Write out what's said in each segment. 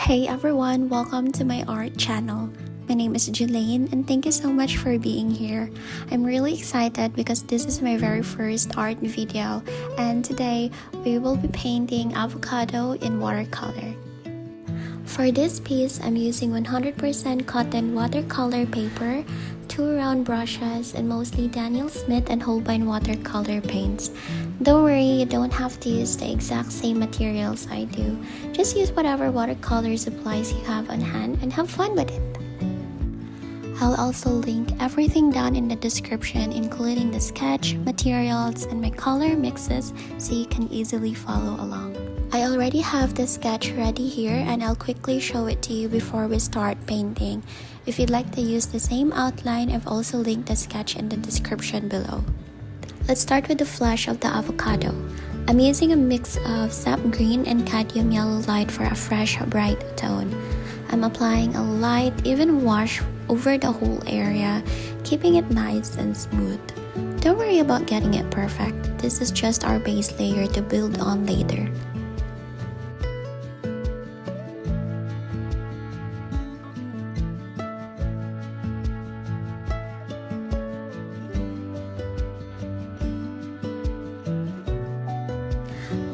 Hey everyone, welcome to my art channel. My name is Jelaine and thank you so much for being here. I'm really excited because this is my very first art video and today we will be painting avocado in watercolor. For this piece, I'm using 100% cotton watercolor paper, 2 round brushes, and mostly Daniel Smith and Holbein watercolor paints. Don't worry, you don't have to use the exact same materials I do. Just use whatever watercolor supplies you have on hand and have fun with it. I'll also link everything down in the description, including the sketch, materials, and my color mixes so you can easily follow along. I already have the sketch ready here and I'll quickly show it to you before we start painting. If you'd like to use the same outline, I've also linked the sketch in the description below. Let's start with the flesh of the avocado. I'm using a mix of sap green and cadmium yellow light for a fresh, bright tone. I'm applying a light, even wash over the whole area, keeping it nice and smooth. Don't worry about getting it perfect. This is just our base layer to build on later.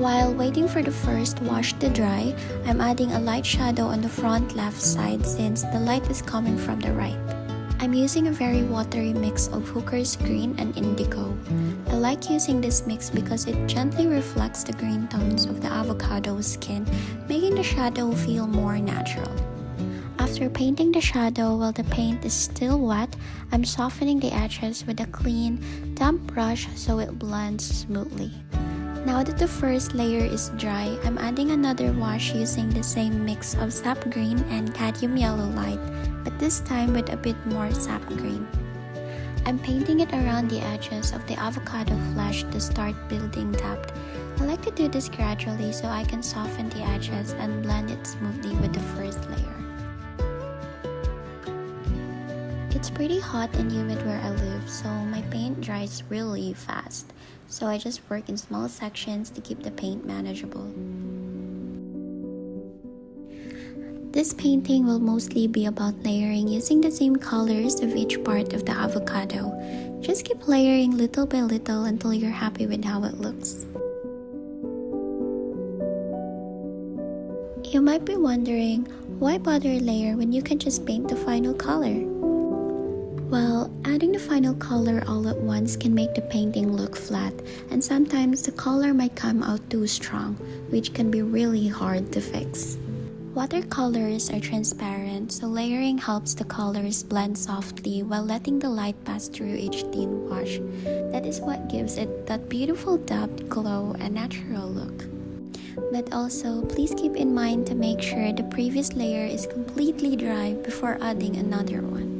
While waiting for the first wash to dry, I'm adding a light shadow on the front left side since the light is coming from the right. I'm using a very watery mix of Hooker's green and indigo. I like using this mix because it gently reflects the green tones of the avocado skin, making the shadow feel more natural. After painting the shadow while the paint is still wet, I'm softening the edges with a clean, damp brush so it blends smoothly. Now that the first layer is dry, I'm adding another wash using the same mix of sap green and cadmium yellow light, but this time with a bit more sap green. I'm painting it around the edges of the avocado flesh to start building depth. I like to do this gradually so I can soften the edges and blend it smoothly with the first layer. It's pretty hot and humid where I live, so my paint dries really fast. So I just work in small sections to keep the paint manageable. This painting will mostly be about layering using the same colors of each part of the avocado. Just keep layering little by little until you're happy with how it looks. You might be wondering, why bother layer when you can just paint the final color? Well, adding the final color all at once can make the painting look flat, and sometimes the color might come out too strong, which can be really hard to fix. Watercolors are transparent, so layering helps the colors blend softly while letting the light pass through each thin wash. That is what gives it that beautiful depth, glow, and natural look. But also, please keep in mind to make sure the previous layer is completely dry before adding another one.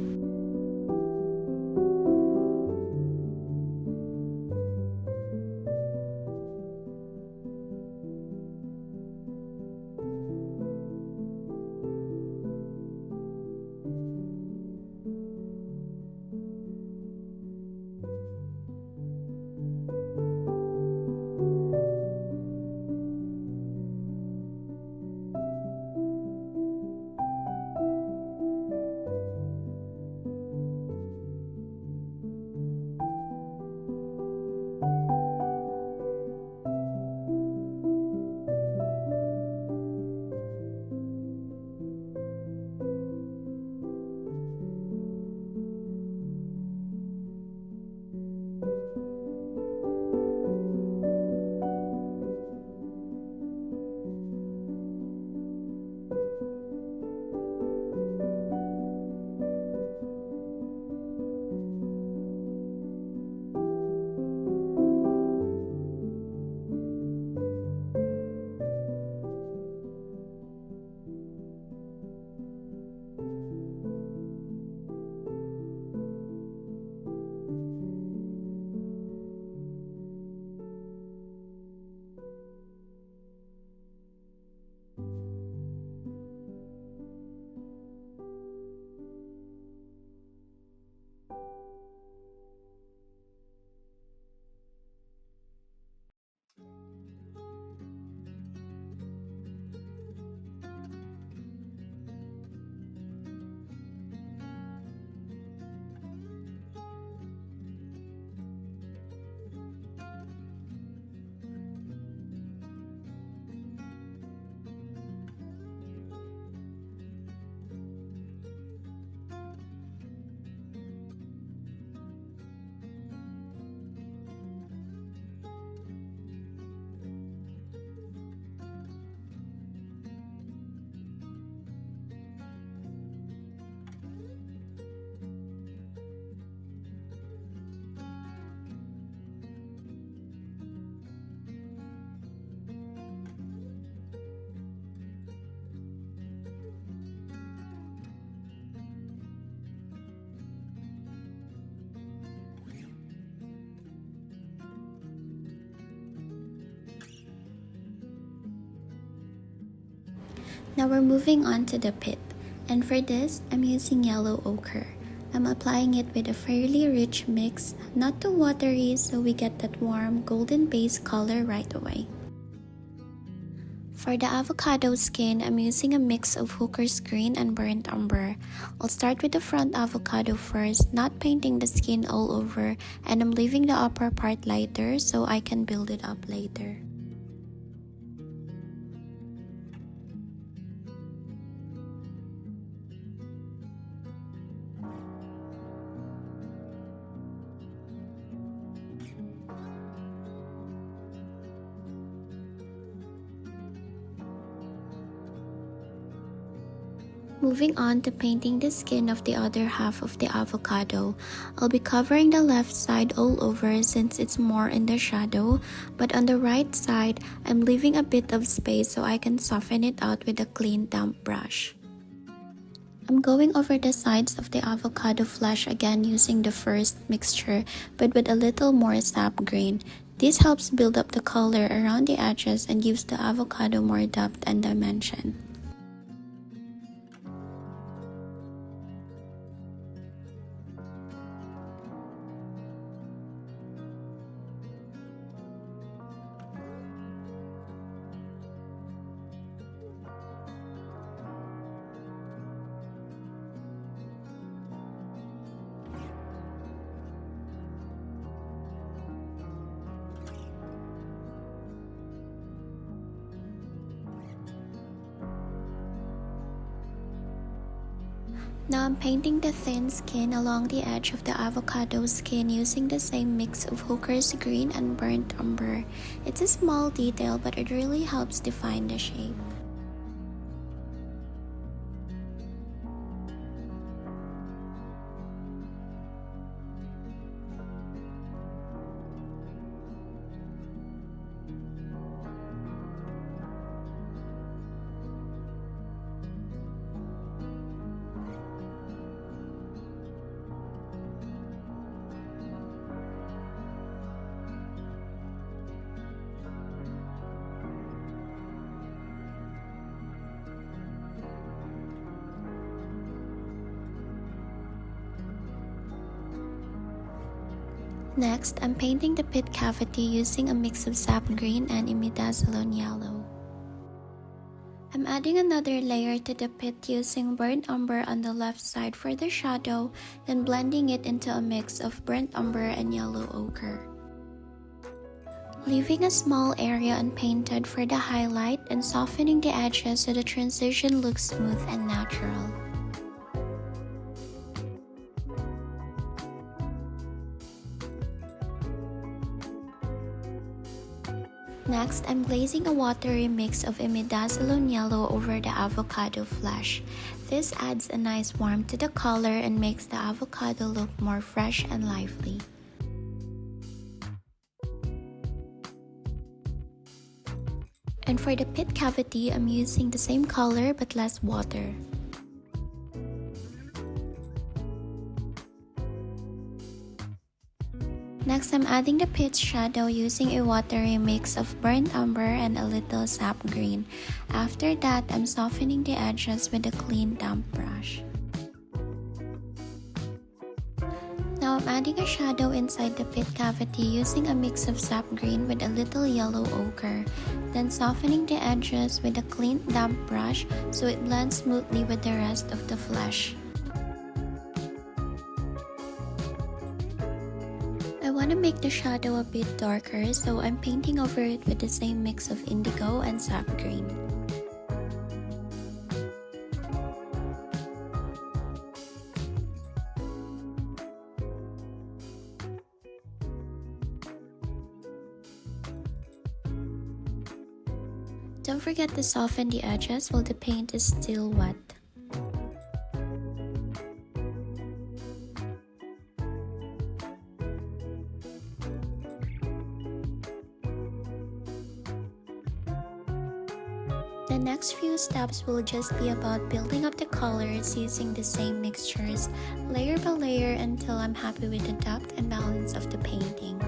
Now we're moving on to the pit, and for this, I'm using yellow ochre. I'm applying it with a fairly rich mix, not too watery so we get that warm golden base color right away. For the avocado skin, I'm using a mix of hooker's green and burnt umber. I'll start with the front avocado first, not painting the skin all over, and I'm leaving the upper part lighter so I can build it up later. Moving on to painting the skin of the other half of the avocado, I'll be covering the left side all over since it's more in the shadow, but on the right side, I'm leaving a bit of space so I can soften it out with a clean damp brush. I'm going over the sides of the avocado flesh again using the first mixture, but with a little more sap green. This helps build up the color around the edges and gives the avocado more depth and dimension. Now I'm painting the thin skin along the edge of the avocado skin using the same mix of hooker's green and burnt umber. It's a small detail, but it really helps define the shape. Next, I'm painting the pit cavity using a mix of sap green and imidazzolone yellow. I'm adding another layer to the pit using burnt umber on the left side for the shadow, then blending it into a mix of burnt umber and yellow ochre. Leaving a small area unpainted for the highlight and softening the edges so the transition looks smooth and natural. Next, I'm glazing a watery mix of imidazzolone yellow over the avocado flesh. This adds a nice warmth to the color and makes the avocado look more fresh and lively. And for the pit cavity, I'm using the same color but less water. Next, I'm adding the pit's shadow using a watery mix of burnt umber and a little sap green. After that, I'm softening the edges with a clean damp brush. Now I'm adding a shadow inside the pit cavity using a mix of sap green with a little yellow ochre, then softening the edges with a clean damp brush so it blends smoothly with the rest of the flesh. I want to make the shadow a bit darker, so I'm painting over it with the same mix of indigo and sap green. Don't forget to soften the edges while the paint is still wet. The next few steps will just be about building up the colors using the same mixtures, layer by layer, until I'm happy with the depth and balance of the painting.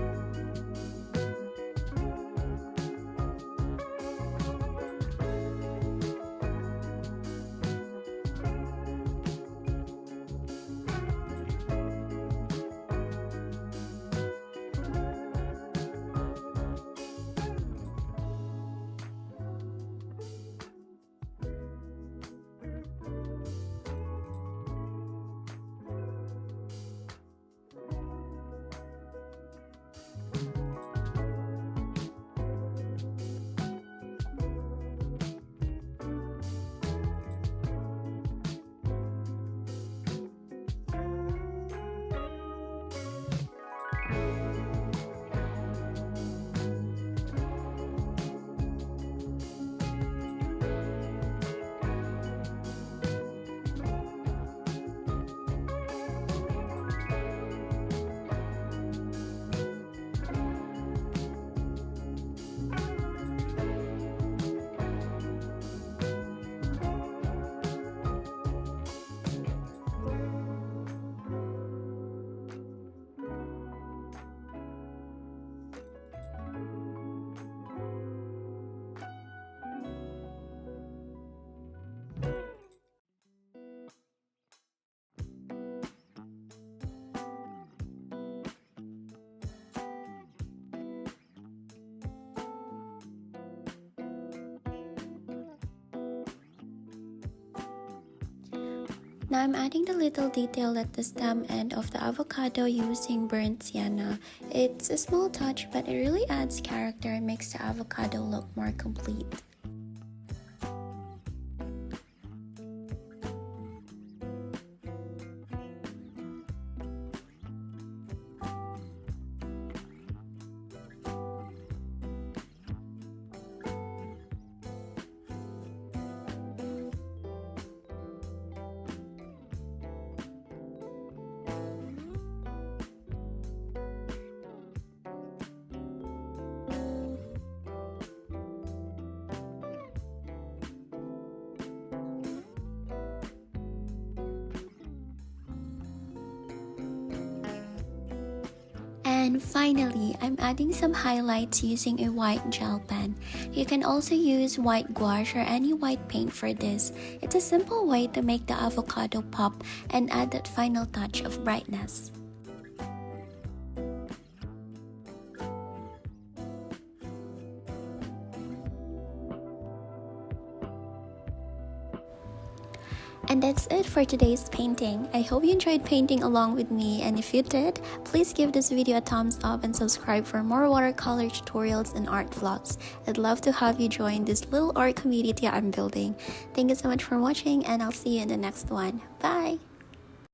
Now I'm adding the little detail at the stem end of the avocado using burnt sienna. It's a small touch, but it really adds character and makes the avocado look more complete. And finally, I'm adding some highlights using a white gel pen. You can also use white gouache or any white paint for this. It's a simple way to make the avocado pop and add that final touch of brightness. And that's it for today's painting. I hope you enjoyed painting along with me, and if you did, please give this video a thumbs up and subscribe for more watercolor tutorials and art vlogs. I'd love to have you join this little art community I'm building. Thank you so much for watching, and I'll see you in the next one. Bye!